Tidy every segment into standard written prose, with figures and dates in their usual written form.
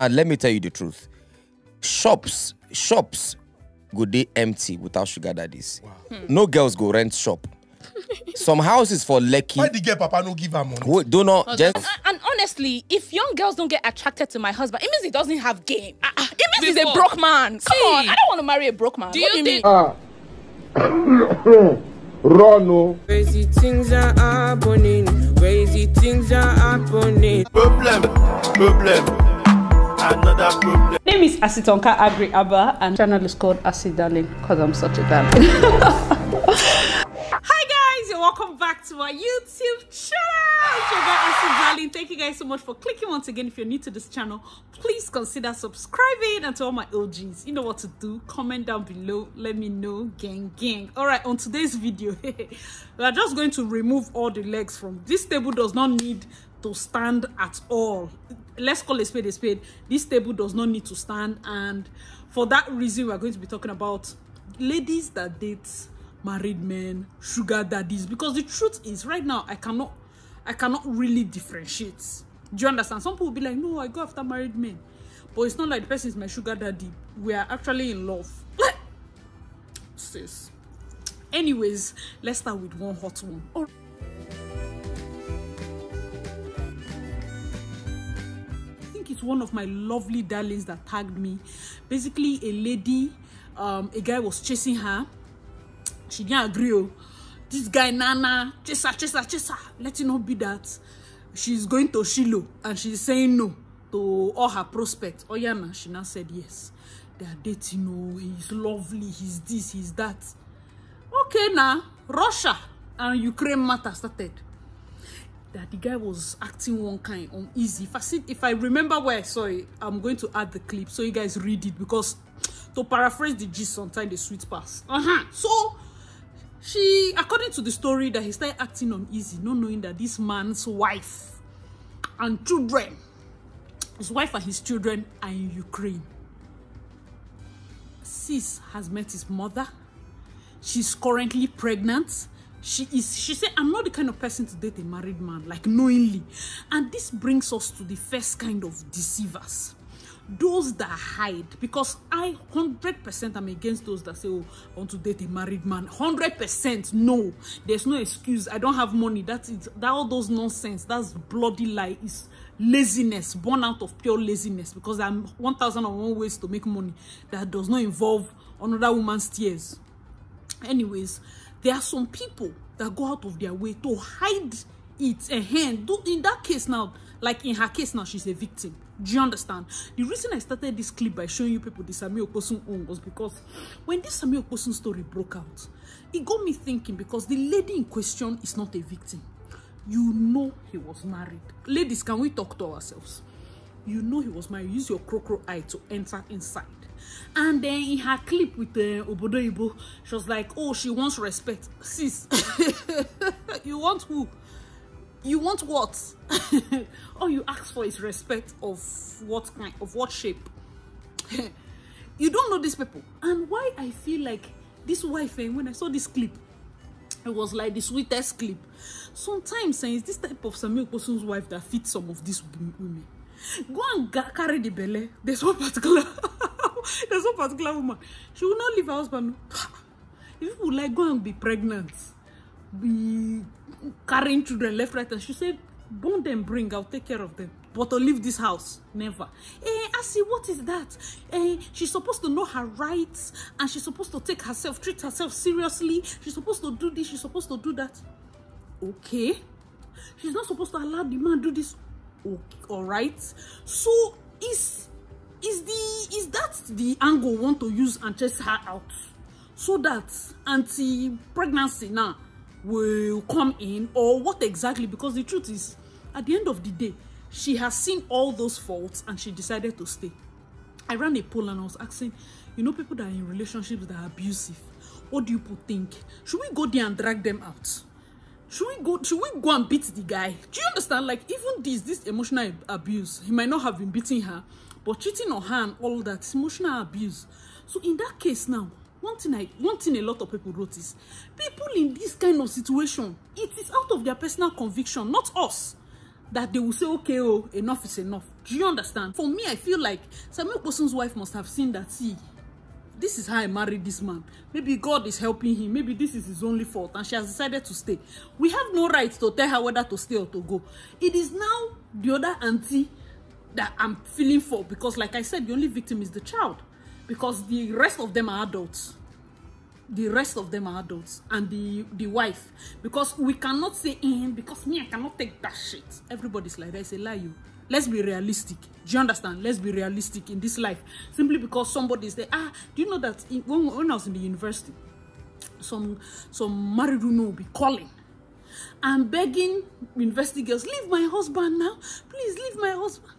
And let me tell you the truth. Shops go dey empty without sugar daddies. Wow. No girls go rent shop. Some houses for Lekki. Why the girl papa no give her money? Wait, do not just... And honestly, if young girls don't get attracted to my husband, it means he doesn't have game. It means he's a broke man. Come on, I don't want to marry a broke man. Do you think? Run. Crazy things are happening. Crazy things are happening. Problem. Another problem. My name is Asitonka Agri Abba, and channel is called Asi Darling because I'm such a darling. Hi guys, and welcome back to my YouTube channel. It's your girl Asi Darling. Thank you guys so much for clicking once again. If you're new to this channel, please consider subscribing. And to all my OGs, you know what to do. Comment down below. Let me know. Gang. All right, on today's video, we are just going to remove all the legs from this table. Does not need to stand at all. Let's call a spade a spade. This table does not need to stand, and for that reason we are going to be talking about ladies that date married men, sugar daddies, because the truth is right now I cannot really differentiate. Do you understand? Some people will be like, no, I go after married men, but it's not like the person is my sugar daddy. We are actually in love. Sis. Anyways, let's start with one hot one. It's one of my lovely darlings that tagged me. Basically, a lady, a guy was chasing her. She didn't agree. This guy, Nana, chaser. Let it not be that she's going to Shiloh and she's saying no to all her prospects. Oh, yeah, she now said yes. They are dating. Oh, he's lovely. He's this, he's that. Okay, now Russia and Ukraine matter started. That the guy was acting one kind uneasy. If I remember where I saw it, I'm going to add the clip so you guys read it, because to paraphrase the gist, sometimes the sweet pass. So she, according to the story, that he started acting uneasy, not knowing that this man's wife and children, his wife and his children are in Ukraine. Sis has met his mother. She's currently pregnant. She said, I'm not the kind of person to date a married man, like knowingly. And this brings us to the first kind of deceivers. Those that hide. Because I 100% am against those that say, oh, I want to date a married man. 100% no. There's no excuse. I don't have money. That all those nonsense. That's bloody lie. It's laziness, born out of pure laziness. Because I'm 1,001 ways to make money that does not involve another woman's tears. Anyways, there are some people that go out of their way to hide it. In that case now, like in her case now, she's a victim. Do you understand? The reason I started this clip by showing you people the Sami Okposun own was because when this Sami Okposun story broke out, it got me thinking, because the lady in question is not a victim. You know he was married. Ladies, can we talk to ourselves? You know he was married. Use your crocro eye to enter inside. And then in her clip with Obodo Ibo, she was like, oh, she wants respect. Sis, you want who? You want what? All you ask for is respect of what kind, of what shape? You don't know these people. And why I feel like this wife, when I saw this clip, it was like the sweetest clip. Sometimes it's this type of Sami Okposun's wife that fits some of these women. Go and carry the belly. There's one particular woman. She will not leave her husband. If people like go and be pregnant, be carrying children left, right, and she said, born them, bring, I'll take care of them. But to leave this house, never. Asi, what is that? She's supposed to know her rights, and she's supposed to treat herself seriously. She's supposed to do this, she's supposed to do that. Okay. She's not supposed to allow the man do this. Okay, all right. So is that the angle we want to use and chase her out, so that anti-pregnancy now will come in, or what exactly? Because the truth is, at the end of the day, she has seen all those faults and she decided to stay. I ran a poll and I was asking, you know, people that are in relationships that are abusive, what do you people think? Should we go there and drag them out? Should we go and beat the guy? Do you understand? Like, even this emotional abuse, he might not have been beating her, but cheating on her and all that, emotional abuse. So in that case now, one thing a lot of people wrote is, people in this kind of situation, it is out of their personal conviction, not us. that they will say, okay, oh, enough is enough. Do you understand? For me, I feel like Samuel Person's wife must have seen that, see, this is how I married this man. Maybe God is helping him. Maybe this is his only fault. And she has decided to stay. We have no right to tell her whether to stay or to go. It is now the other auntie that I'm feeling for. Because like I said, the only victim is the child. Because the rest of them are adults. The rest of them are adults. And the wife. Because we cannot say, because me, I cannot take that shit. Everybody's like that. It's a lie, you. Let's be realistic. Do you understand? Let's be realistic in this life. Simply because somebody is there. Do you know that when I was in the university, some married women will be calling and begging university girls, leave my husband now. Please leave my husband.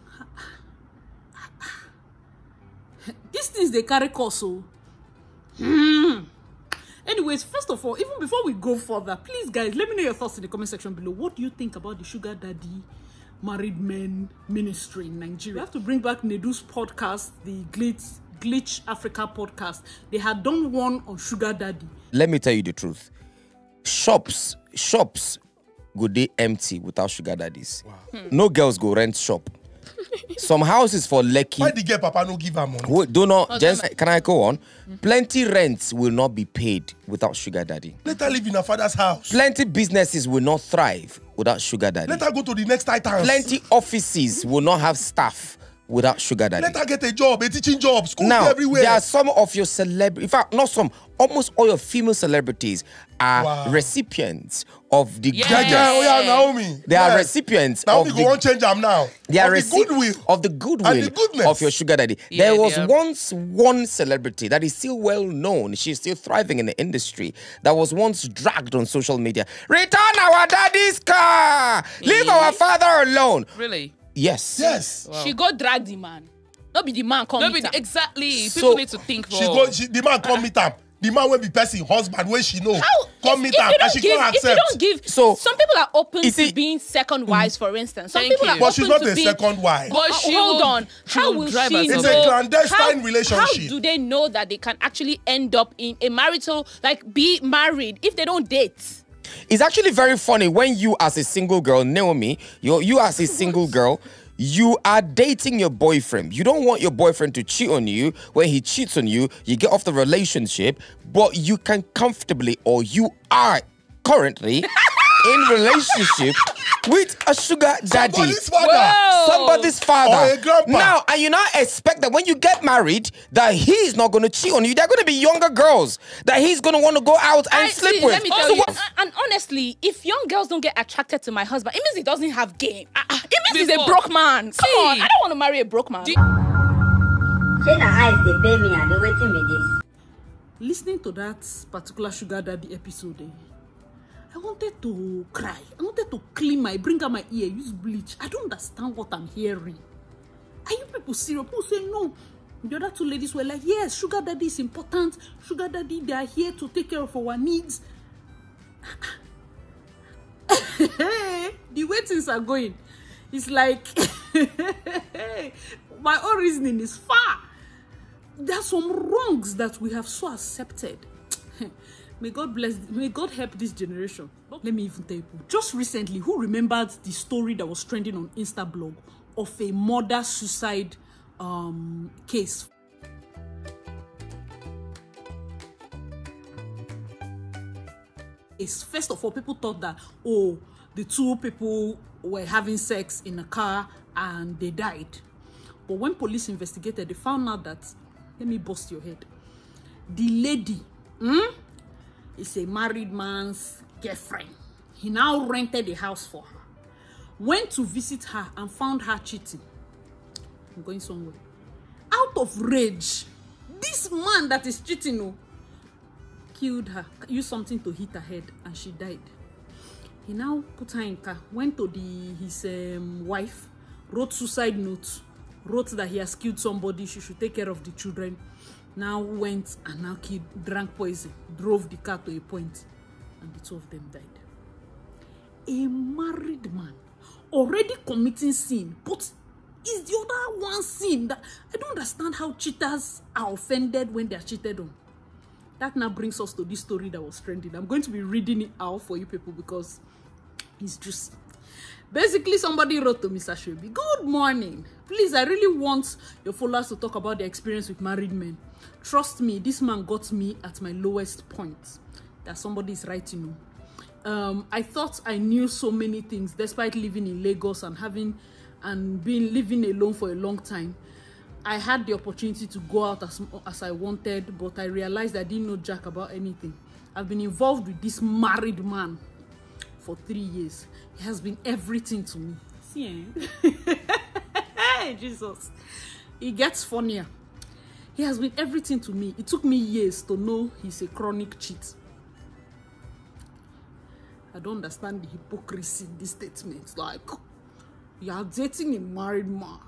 These things, they carry cost. So. Anyways, first of all, even before we go further, please, guys, let me know your thoughts in the comment section below. What do you think about the sugar daddy married men ministry in Nigeria? We have to bring back Nedu's podcast, the Glitch Africa podcast. They had done one on sugar daddy. Let me tell you the truth. Shops go dey empty without sugar daddies. Wow. No girls go rent shop. Some houses for Lekki. Why the girl papa no give her money? Wait, do not, Jens, can I go on? Plenty rents will not be paid without sugar daddy. Let her live in her father's house. Plenty businesses will not thrive without sugar daddy. Let her go to the next Titans. Plenty offices will not have staff without sugar daddy. Let her get a job, a teaching job, schools now, everywhere. There are some of your celebrities, in fact, not some, almost all your female celebrities are recipients of the goodness. Naomi. They are recipients Naomi of go on change them now. They are goodwill. Of the goodwill of your sugar daddy. Yeah, there was once one celebrity that is still well known. She's still thriving in the industry. That was once dragged on social media. Return our daddy's car. Leave our father alone. Really? Yes. Yes. Wow. She go drag the man. Not be the man come meet her. Exactly. So, people need to think for. The man come meet her. The man will be person husband when she know. Come meet her and she can't accept. If you don't give, so some people are open to being second wives, for instance. Some people are but she's not open a to second wife. But hold on. How will she know? It's a clandestine relationship. How do they know that they can actually end up in a marital, like be married, if they don't date? It's actually very funny when you as a single girl, Naomi, you as a single girl, you are dating your boyfriend. You don't want your boyfriend to cheat on you. When he cheats on you, you get off the relationship, but you can comfortably, or you are currently in relationship with a sugar daddy. Somebody's father. Somebody's father. Or a grandpa. Now, and you now expect that when you get married, that he's not going to cheat on you. They're going to be younger girls that he's going to want to go out and sleep with. Let me tell you, and honestly, if young girls don't get attracted to my husband, it means he doesn't have game. It means he's a broke man. Come on, I don't want to marry a broke man. Listening to that particular sugar daddy episode, I wanted to cry. I wanted to bring out my ear, use bleach. I don't understand what I'm hearing. Are you people serious? People say no. The other two ladies were like, yes, sugar daddy is important. Sugar daddy, they are here to take care of our needs. The way things are going, it's like my own reasoning is far. There are some wrongs that we have so accepted. May God help this generation. Let me even tell you. Just recently, who remembered the story that was trending on Instablog of a murder suicide case? First of all, people thought that, oh, the two people were having sex in a car and they died. But when police investigated, they found out that, let me bust your head, the lady is a married man's girlfriend. He now rented a house for her, went to visit her and found her cheating. I'm going somewhere. Out of rage, this man that is cheating killed her, used something to hit her head, and she died. He now put her in car, went to his wife, wrote suicide notes, wrote that he has killed somebody, she should take care of the children. Now went and now killed, drank poison, drove the car to a point, and the two of them died. A married man already committing sin, but is the other one sin that I don't understand how cheaters are offended when they are cheated on. That now brings us to this story that was trending. I'm going to be reading it out for you people because it's juicy. Basically, somebody wrote to Mr. Shobi, good morning. Please, I really want your followers to talk about their experience with married men. Trust me, this man got me at my lowest point. That somebody is writing. I thought I knew so many things despite living in Lagos and living alone for a long time. I had the opportunity to go out as I wanted, but I realized I didn't know jack about anything. I've been involved with this married man for 3 years. He has been everything to me. See, hey, Jesus. It gets funnier. He has been everything to me. It took me years to know he's a chronic cheat. I don't understand the hypocrisy in this statement. Like, you are dating a married man.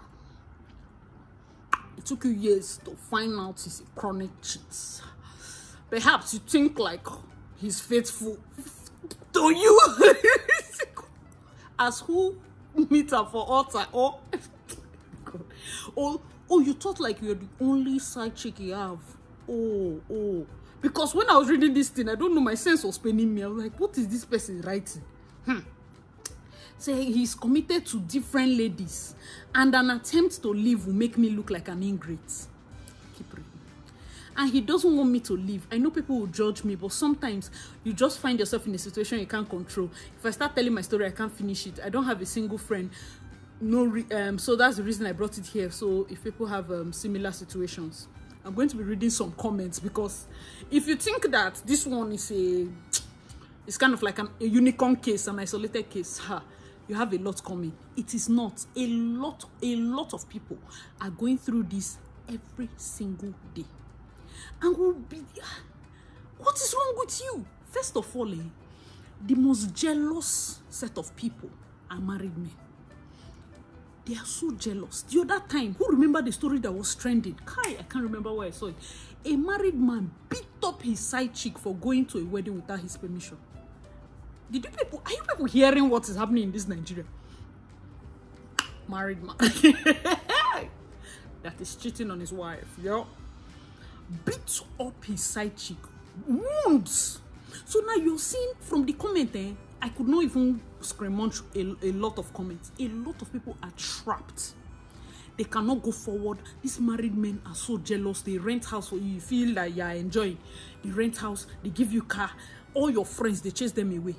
It took you years to find out he's a chronic cheat. Perhaps you think like he's faithful to you. As who meet up for altar or you thought like you're the only side chick you have. Oh. Because when I was reading this thing, I don't know, my sense was paining me. I was like, what is this person writing? Say he's committed to different ladies, and an attempt to leave will make me look like an ingrate. Keep reading. And he doesn't want me to leave. I know people will judge me, but sometimes you just find yourself in a situation you can't control. If I start telling my story, I can't finish it. I don't have a single friend. So that's the reason I brought it here. So if people have similar situations, I'm going to be reading some comments, because if you think that this one is it's kind of like a unicorn case, an isolated case, you have a lot coming. It is not. A lot of people are going through this every single day. And what is wrong with you? First of all, the most jealous set of people are married men. They are so jealous. The other time, who remember the story that was trending? I can't remember where I saw it. A married man beat up his side chick for going to a wedding without his permission. Are you people hearing what is happening in this Nigeria? Married man that is cheating on his wife, beat up his side chick, wounds. So now you're seeing from the comment, I could not even screammunch a lot of comments. A lot of people are trapped. They cannot go forward. These married men are so jealous. They rent house for you. You feel like you're enjoying. They rent house. They give you car. All your friends, they chase them away.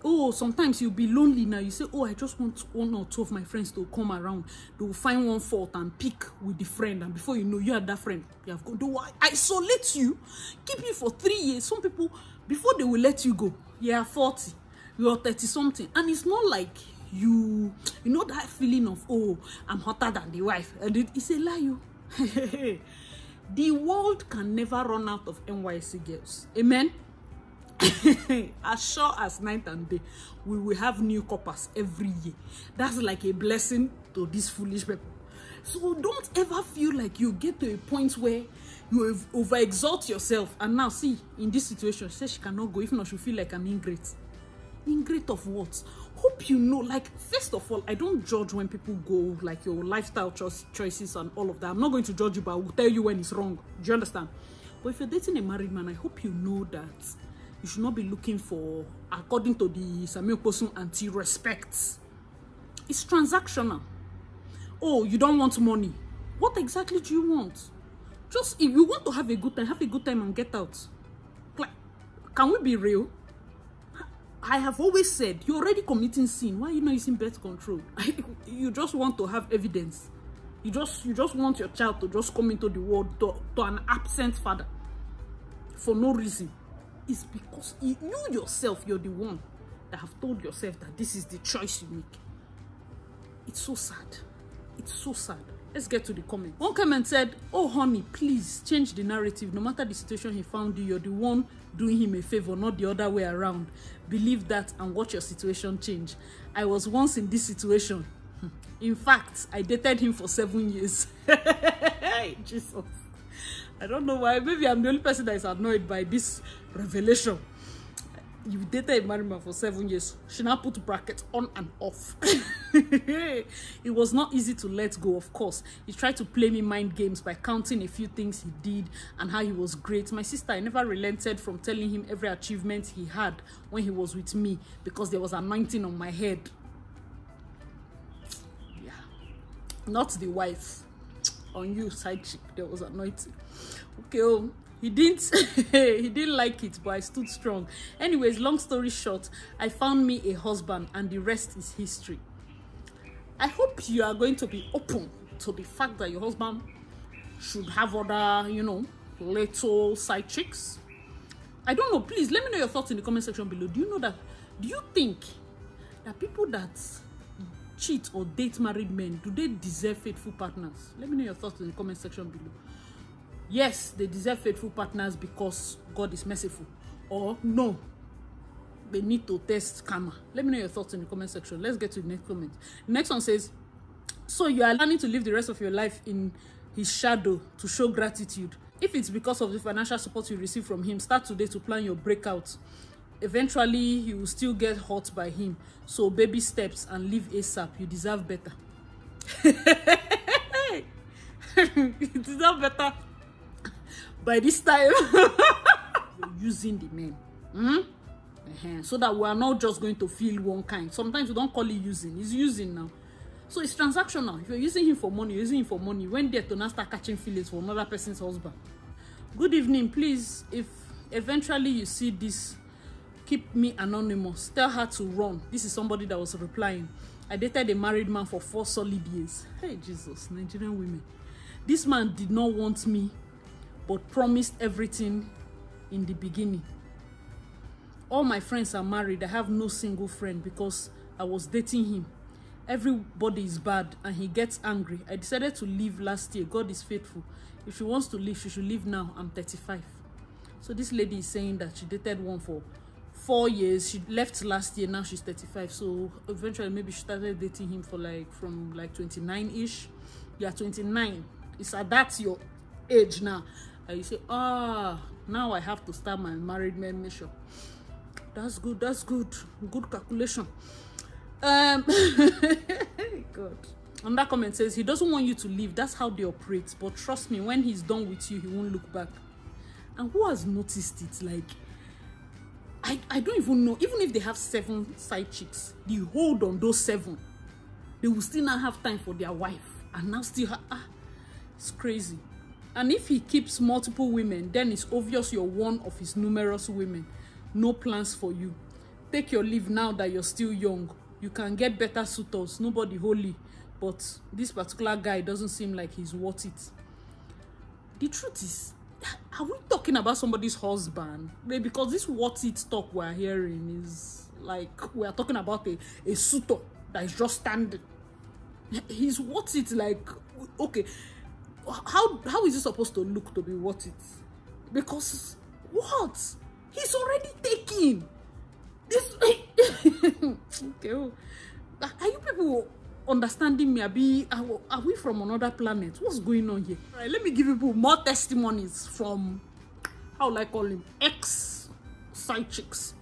Oh, sometimes you'll be lonely now. You say, oh, I just want 1 or 2 of my friends to come around. They will find one fault and pick with the friend. And before you know, you are that friend. You have gone. They will isolate you, keep you for 3 years. Some people, before they will let you go, you are 40, you are 30-something. And it's not like you know that feeling of, oh, I'm hotter than the wife. And it's a lie. The world can never run out of NYC girls. Amen? As sure as night and day, we will have new coppers every year. That's like a blessing to these foolish people. So don't ever feel like you get to a point where you overexalt yourself. And now see, in this situation, she says she cannot go. If not, she'll feel like an ingrate. Ingrate of what? Hope you know, like, first of all, I don't judge when people go, like, your lifestyle choices and all of that. I'm not going to judge you, but I will tell you when it's wrong. Do you understand? But if you're dating a married man, I hope you know that you should not be looking for, according to the Samuel Posun anti-respect. It's transactional. Oh, you don't want money. What exactly do you want? Just, if you want to have a good time and get out. Like, can we be real? I have always said, you're already committing sin. Why are you not using birth control? You just want to have evidence. You just want your child to just come into the world to an absent father for no reason. It's because you yourself, you're the one that have told yourself that this is the choice you make. It's so sad. It's so sad. Let's get to the comment. One comment said, oh honey, please change the narrative. No matter the situation he found you, you're the one doing him a favor, not the other way around. Believe that and watch your situation change. I was once in this situation. In fact, I dated him for 7 years. Jesus. I don't know why. Maybe I'm the only person that is annoyed by this revelation. You dated a married man for 7 years. She now put brackets on and off. It was not easy to let go, of course. He tried to play me mind games by counting a few things he did and how he was great. My sister, I never relented from telling him every achievement he had when he was with me because there was anointing on my head. not the wife. On you, side chick, there was anointing. Okay, oh, he didn't he didn't like it, but I stood strong. Anyways, long story short, I found me a husband, and the rest is history. I hope you are going to be open to the fact that your husband should have other, you know, little side chicks. I don't know. Please let me know your thoughts in the comment section below. Do you think that people that cheat or date married men, do they deserve faithful partners? Let me know your thoughts in the comment section below. Yes, they deserve faithful partners because God is merciful. Or no, they need to test karma. Let me know your thoughts in the comment section. Let's get to the next comment. The next one says, so you are planning to live the rest of your life in his shadow to show gratitude. If it's because of the financial support you receive from him, start today to plan your breakout. Eventually, you will still get hurt by him. So baby steps and live ASAP. You deserve better. You deserve better. By this time, you're using the men. So that we are not just going to feel one kind. Sometimes we don't call it using. It's using now. So it's transactional. If you're using him for money, you're using him for money. When they're to now start catching feelings for another person's husband. Good evening, please. If eventually you see this, keep me anonymous. Tell her to run. This is somebody that was replying. I dated a married man for 4 solid years. Hey, Jesus, Nigerian women. This man did not want me, but promised everything in the beginning. All my friends are married. I have no single friend because I was dating him. Everybody is bad and he gets angry. I decided to leave last year. God is faithful. If she wants to leave, she should leave now. I'm 35. So this lady is saying that she dated one for 4 years. She left last year. Now she's 35. So eventually maybe she started dating him for from 29-ish. You are 29. It's at that your age now. And you say, now I have to start my married man mission. That's good. That's good. Good calculation. God. And that comment says he doesn't want you to leave. That's how they operate. But trust me, when he's done with you, he won't look back. And who has noticed it? Like, I don't even know. Even if they have 7 side chicks, they hold on those 7. They will still not have time for their wife. And now still it's crazy. And if he keeps multiple women, then it's obvious you're one of his numerous women. No plans for you. Take your leave now that you're still young. You can get better suitors. Nobody holy. But this particular guy doesn't seem like he's worth it. The truth is, are we talking about somebody's husband? Because this worth it talk we're hearing is like we're talking about a suitor that is just standing. He's worth it. Like, okay, how is it supposed to look to be worth it? Because what? He's already taken. This okay. Are you people understanding me? Are we from another planet? What's going on here? All right, let me give people more testimonies from, how will I call him, ex side chicks.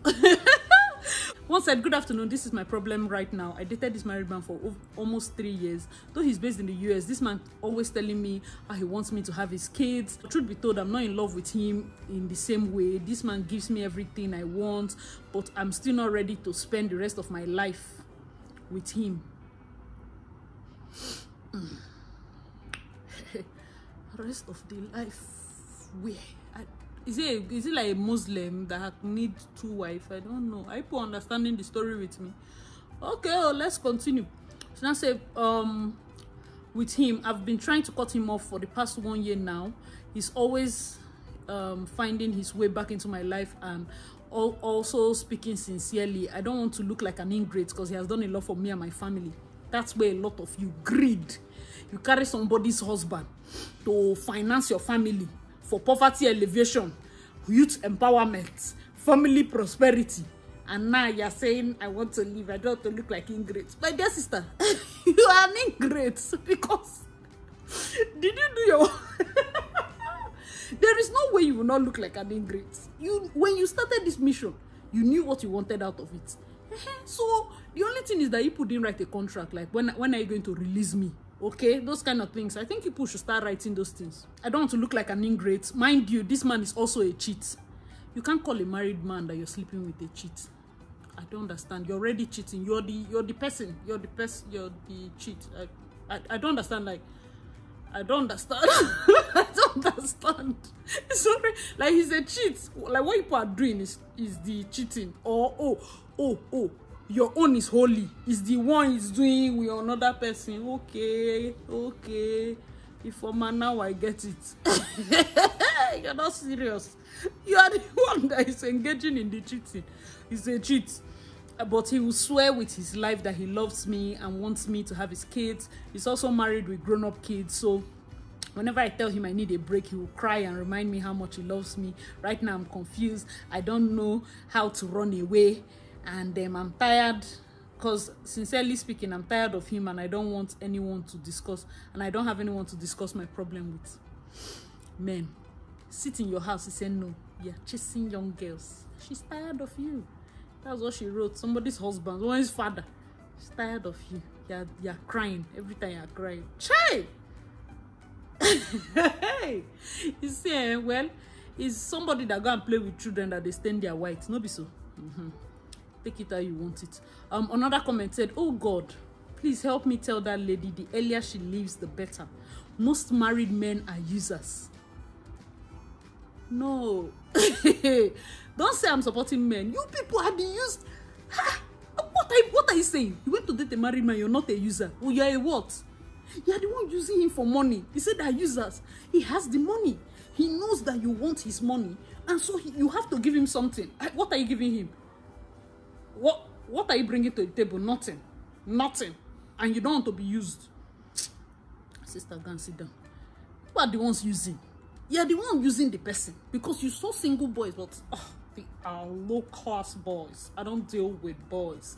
One said, good afternoon, this is my problem right now. I dated this married man for almost 3 years. Though he's based in the US, this man always telling me how he wants me to have his kids. Truth be told, I'm not in love with him in the same way. This man gives me everything I want, but I'm still not ready to spend the rest of my life with him. Rest of the life where? Is it like a Muslim that need 2 wives? I don't know. Are people understanding the story with me? Okay, well, let's continue. So now say, with him, I've been trying to cut him off for the past 1 year now. He's always finding his way back into my life and also speaking sincerely. I don't want to look like an ingrate because he has done a lot for me and my family. That's where a lot of you greed. You carry somebody's husband to finance your family for poverty elevation, youth empowerment, family prosperity. And now you're saying, I want to leave. I don't want to look like ingrate. My dear sister, you are an ingrate because did you do your... There is no way you will not look like an ingrate. When you started this mission, you knew what you wanted out of it. So the only thing is that you didn't write a contract. Like, when are you going to release me? Okay, those kind of things. I think people should start writing those things. I don't want to look like an ingrate. Mind you, this man is also a cheat. You can't call a married man that you're sleeping with a cheat. I don't understand. You're already cheating. You're the person. You're the cheat. I don't understand. Like, I don't understand. I don't understand. It's so like he's a cheat. Like what people are doing is the cheating. Or oh, your own is holy. Is the one is doing with another person. Okay. If for man now I get it. You're not serious. You are the one that is engaging in the cheating. It's a cheat. But he will swear with his life that he loves me and wants me to have his kids. He's also married with grown-up kids. So whenever I tell him I need a break, he will cry and remind me how much he loves me. Right now I'm confused. I don't know how to run away. And I'm tired. Because sincerely speaking, I'm tired of him and I don't want anyone to discuss. And I don't have anyone to discuss my problem with. Men, sit in your house and say no. You're chasing young girls. She's tired of you. That's what she wrote. Somebody's husband, someone's father. She's tired of you. You're crying every time you're crying. Chai! Hey! You see, well, it's somebody that go and play with children that they stain their white. No be so. Take it how you want it. Another comment said, oh God, please help me tell that lady the earlier she leaves, the better. Most married men are users. No. Don't say I'm supporting men. You people are the used. What are you saying? You went to date a married man, you're not a user. Oh, you're a what? You're the one using him for money. He said they're users. He has the money. He knows that you want his money. And so you have to give him something. What are you giving him? What are you bringing to the table? Nothing. And you don't want to be used. Sister, go and sit down. You are the ones using. You're the one using the person. Because you saw single boys, but they are low-class boys. I don't deal with boys.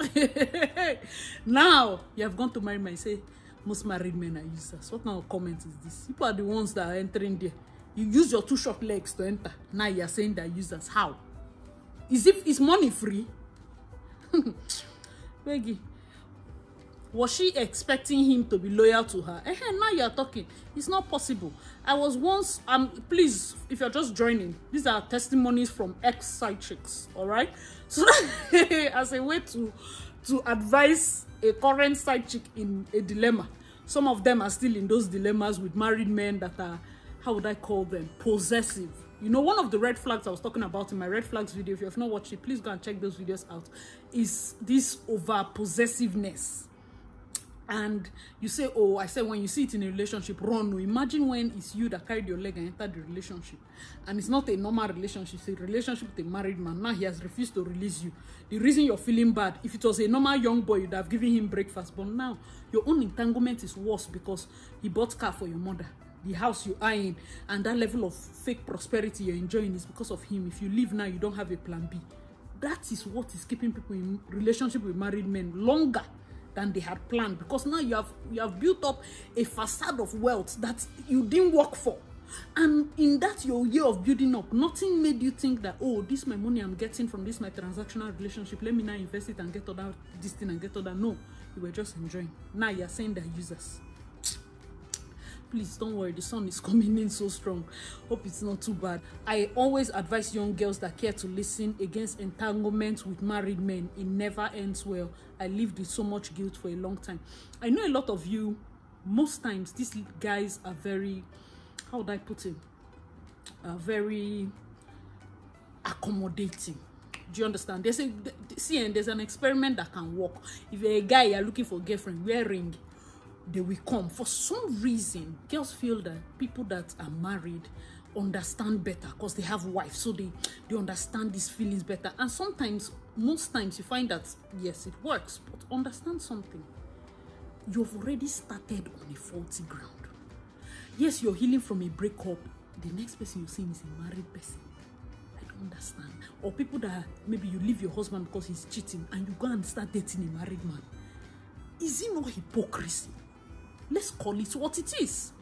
Now, you have gone to marry men and say, most married men are users. What kind of comment is this? People are the ones that are entering there. You use your 2 short legs to enter. Now you're saying they're users. How? Is money free? Peggy, was she expecting him to be loyal to her? Now you're talking. It's not possible. I was once, please, if you're just joining, these are testimonies from ex-side chicks, all right? So as a way to advise a current side chick in a dilemma. Some of them are still in those dilemmas with married men that are, how would I call them, possessive. You know, one of the red flags I was talking about in my red flags video, if you have not watched it, please go and check those videos out, is this over possessiveness. And you say, oh, I said when you see it in a relationship, run. No, imagine when it's you that carried your leg and entered the relationship. And it's not a normal relationship, it's a relationship with a married man. Now he has refused to release you. The reason you're feeling bad, if it was a normal young boy, you'd have given him breakfast. But now, your own entanglement is worse because he bought car for your mother. The house you are in, and that level of fake prosperity you're enjoying is because of him. If you leave now, you don't have a plan B. That is what is keeping people in relationship with married men longer than they had planned, because now you have built up a facade of wealth that you didn't work for. And in that your year of building up, nothing made you think that, oh, this is my money I'm getting from this my transactional relationship, let me now invest it and get other this thing and get other. No, you were just enjoying. Now you're saying they're users. Please don't worry, the sun is coming in so strong. Hope it's not too bad. I always advise young girls that care to listen against entanglement with married men. It never ends well. I lived with so much guilt for a long time. I know a lot of you, most times these guys are very, how would I put it, very accommodating. Do you understand? There's an experiment that can work. If you're a guy, you're looking for a girlfriend, wear a ring. They will come. For some reason, girls feel that people that are married understand better because they have wives, so they understand these feelings better. And sometimes, most times, you find that yes, it works, but understand something. You've already started on a faulty ground. Yes, you're healing from a breakup. The next person you're seeing is a married person. I don't understand. Or people that maybe you leave your husband because he's cheating and you go and start dating a married man. Is it not hypocrisy? Let's call it what it is.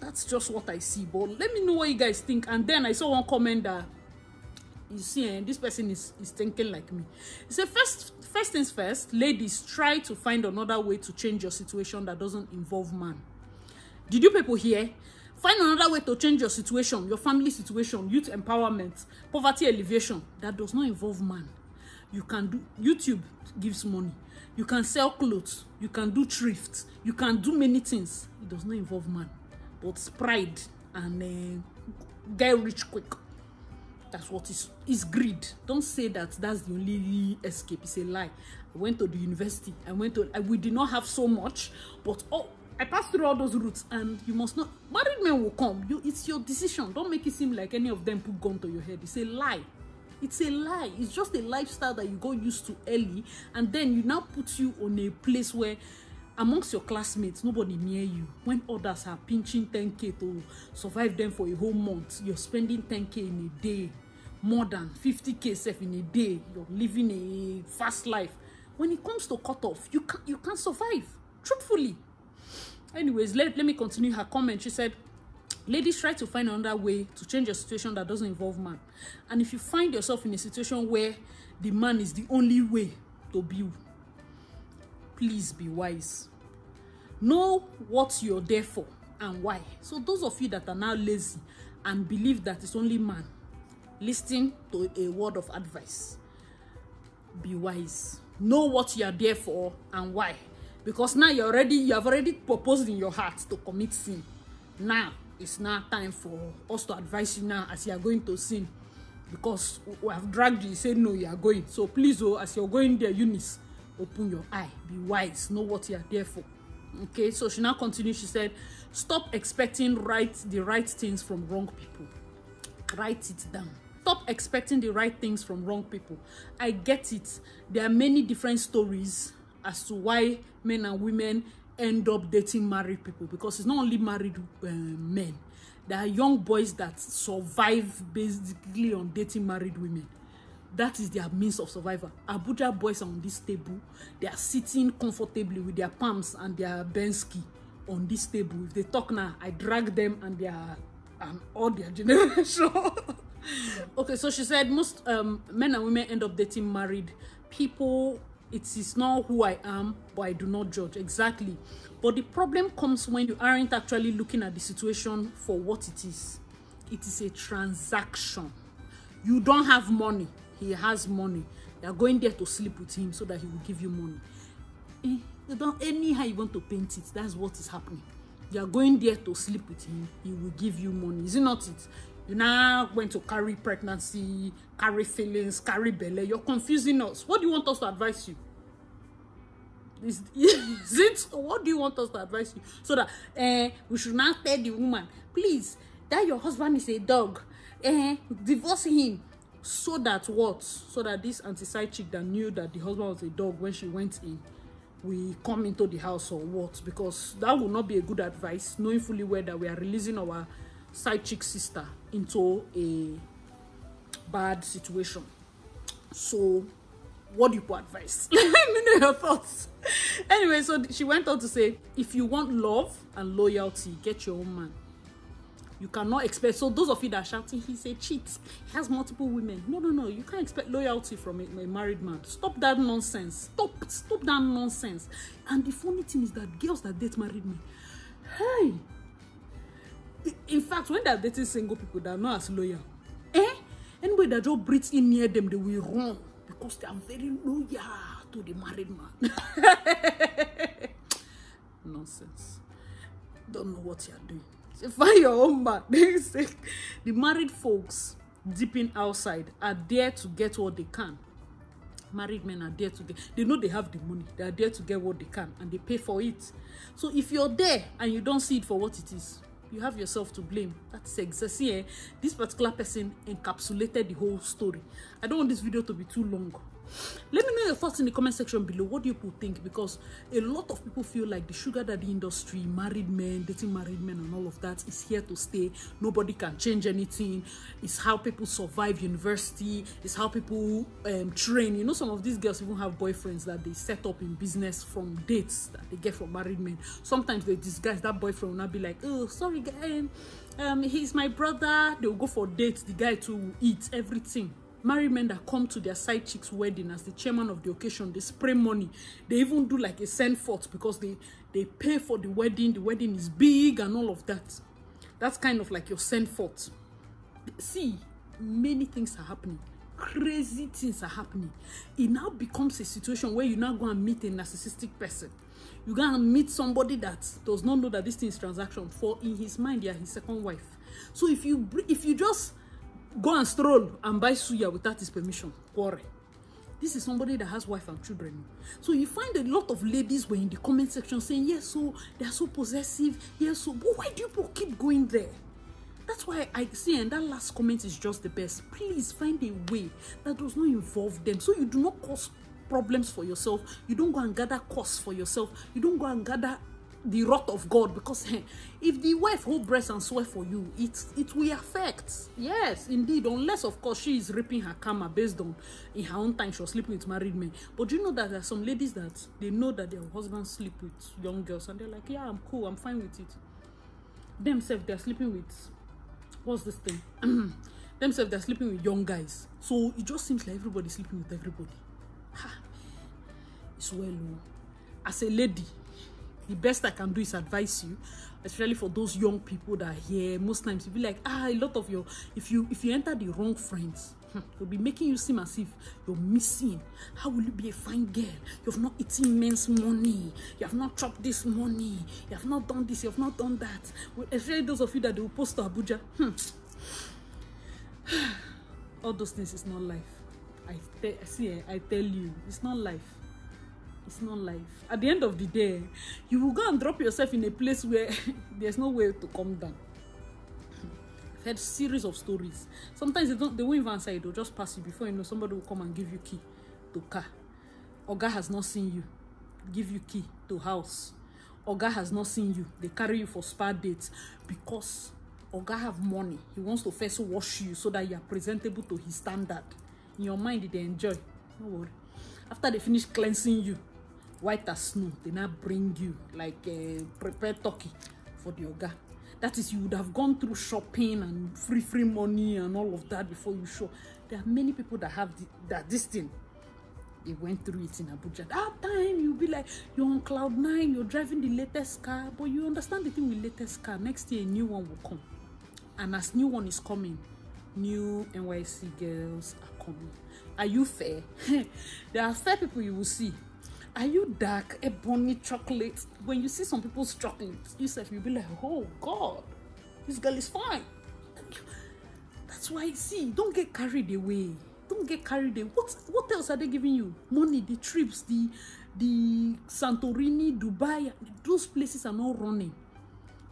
That's just what I see. But let me know what you guys think. And then I saw one comment that, you see, this person is thinking like me. He said, first things first, ladies, try to find another way to change your situation that doesn't involve man. Did you people hear? Find another way to change your situation, your family situation, youth empowerment, poverty alleviation that does not involve man. You can do YouTube gives money. You can sell clothes. You can do thrift. You can do many things. It does not involve man, but pride and get rich quick. That's what is greed. Don't say that that's the only escape. It's a lie. I went to the university. We did not have so much, but I passed through all those routes, and you must not. Married men will come. It's your decision. Don't make it seem like any of them put gun to your head. It's a lie. It's a lie. It's just a lifestyle that you got used to early, and then you now put you on a place where amongst your classmates, nobody near you. When others are pinching 10K to survive them for a whole month, you're spending 10K in a day, more than 50K self in a day. You're living a fast life. When it comes to cut off, you can't survive. Truthfully. Anyways, let me continue her comment. She said, ladies, try to find another way to change your situation that doesn't involve man. And if you find yourself in a situation where the man is the only way to be, please be wise. Know what you're there for and why. So those of you that are now lazy and believe that it's only man, listen to a word of advice. Be wise. Know what you are there for and why. Because now you have already proposed in your heart to commit sin. Now it's now time for us to advise you now as you are going to sin. Because we have dragged you, say no, you are going. So please, as you're going there, Eunice, open your eye, be wise, know what you are there for. Okay, so she now continues. She said, stop expecting the right things from wrong people. Write it down. Stop expecting the right things from wrong people. I get it. There are many different stories as to why men and women end up dating married people, because it's not only married men. There are young boys that survive basically on dating married women. That is their means of survival. Abuja boys are on this table. They are sitting comfortably with their palms and their Bensky on this table. If they talk now, I drag them and all their generation. Okay, so she said most men and women end up dating married people. It is not who I am, but I do not judge. Exactly. But the problem comes when you aren't actually looking at the situation for what it is. It is a transaction. You don't have money. He has money. You are going there to sleep with him so that he will give you money. You don't, anyhow you want to paint it, that's what is happening. You are going there to sleep with him. He will give you money. Is it not it? You now going to carry pregnancy, carry feelings, carry belly. You're confusing us. What do you want us to advise you? Is it? What do you want us to advise you? So that we should now tell the woman, please, that your husband is a dog. Divorce him. So that what? So that this anti-side chick that knew that the husband was a dog when she went in, we come into the house or what? Because that would not be a good advice, knowing fully well that we are releasing our side chick sister into a bad situation. So what do you advise? Let me know your thoughts. Anyway, so she went on to say, if you want love and loyalty, get your own man. You cannot expect, so those of you that are shouting, he's a cheat, he has multiple women. No, you can't expect loyalty from a married man. Stop that nonsense. Stop that nonsense. And the funny thing is that girls that date married men, hey, in fact, when they're dating single people, they're not as loyal. Anybody that just breathes in near them, they will run because they are very loyal to the married man. Nonsense. Don't know what you're doing. So find your own man. The married folks dipping outside are there to get what they can. Married men are there to get, they know they have the money, they are there to get what they can and they pay for it. So if you're there and you don't see it for what it is, you have yourself to blame. That's exactly this particular person encapsulated the whole story. I don't want this video to be too long. Let me know your thoughts in the comment section below. What do you people think? Because a lot of people feel like the sugar daddy industry, married men, dating married men and all of that is here to stay. Nobody can change anything. It's how people survive university. It's how people train. You know, some of these girls even have boyfriends that they set up in business from dates that they get from married men. Sometimes they disguise that boyfriend will not be like, oh, sorry, guy, he's my brother. They'll go for dates. The guy too will eat everything. Married men that come to their side chick's wedding as the chairman of the occasion, they spray money. They even do like a send forth because they pay for the wedding. The wedding is big and all of that. That's kind of like your send forth. See, many things are happening. crazy things are happening. It now becomes a situation where you now go and meet a narcissistic person. You go and meet somebody that does not know that this thing is transaction. For in his mind, they are his second wife. So if you just go and stroll and buy suya without his permission, quarrel. This is somebody that has wife and children. So you find a lot of ladies were in the comment section saying, yes, so they're so possessive. Yes, so but why do you people keep going there? That's why I see, and that last comment is just the best. Please find a way that does not involve them, so you do not cause problems for yourself. You don't go and gather costs for yourself. You don't go and gather the wrath of God, because if the wife hold breast and swear for you, it will affect. Yes, indeed, unless of course she is raping her karma based on in her own time she was sleeping with married men. But you know that there are some ladies that they know that their husbands sleep with young girls and they're like, yeah, I'm cool, I'm fine with it. Themselves, they're sleeping with, what's this thing? Themselves, they're sleeping with young guys. So it just seems like everybody's sleeping with everybody. It's well, as a lady, the best I can do is advise you, especially for those young people that are here. Most times you be like, a lot of your, if you enter the wrong friends, they'll be making you seem as if you're missing. How will you be a fine girl? You have not eaten men's money. You have not chopped this money. You have not done this. You have not done that. Well, especially those of you that they will post to Abuja. All those things is not life. I tell you, it's not life. It's not life. At the end of the day, you will go and drop yourself in a place where there's no way to come down. I've heard series of stories. Sometimes they won't even answer you. They'll just pass you. Before you know, somebody will come and give you key to car. Oga has not seen you. Give you key to house. Oga has not seen you. They carry you for spa dates because Oga have money. He wants to first wash you so that you are presentable to his standard. In your mind, they enjoy. No worry. After they finish cleansing you, white as snow, they now bring you like prepared turkey for the Oga. That is, you would have gone through shopping and free money and all of that before you show. There are many people that have this thing. They went through it in Abuja. That time you'll be like, you're on cloud 9, you're driving the latest car, but you understand the thing with latest car. Next year a new one will come, and as new one is coming, new NYC girls are coming. Are you fair? There are fair people you will see. Are you dark, ebony, chocolate? When you see some people's chocolates, you'll be like, oh God, this girl is fine. That's why, see, don't get carried away. Don't get carried away. What else are they giving you? Money, the trips, the Santorini, Dubai, those places are not running.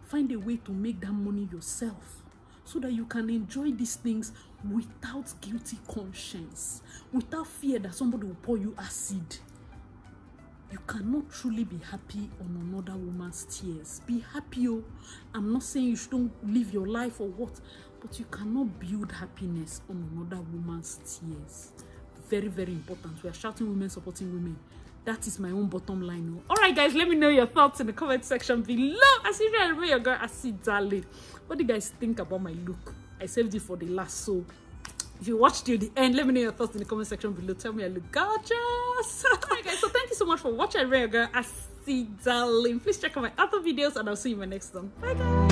Find a way to make that money yourself, so that you can enjoy these things without guilty conscience, without fear that somebody will pour you acid. You cannot truly be happy on another woman's tears. Be happy, oh. I'm not saying you shouldn't live your life or what, but you cannot build happiness on another woman's tears. Very, very important. We are shouting women, supporting women. That is my own bottom line. Oh. All right, guys, let me know your thoughts in the comment section below. As usual, I remember your girl, Acid Darling. What do you guys think about my look? I saved it for the last, so if you watched till the end, let me know your thoughts in the comment section below. Tell me I look gorgeous. Alright guys, so thank you so much for watching. I remember your girl, Acid Darling. Please check out my other videos and I'll see you in my next one. Bye guys.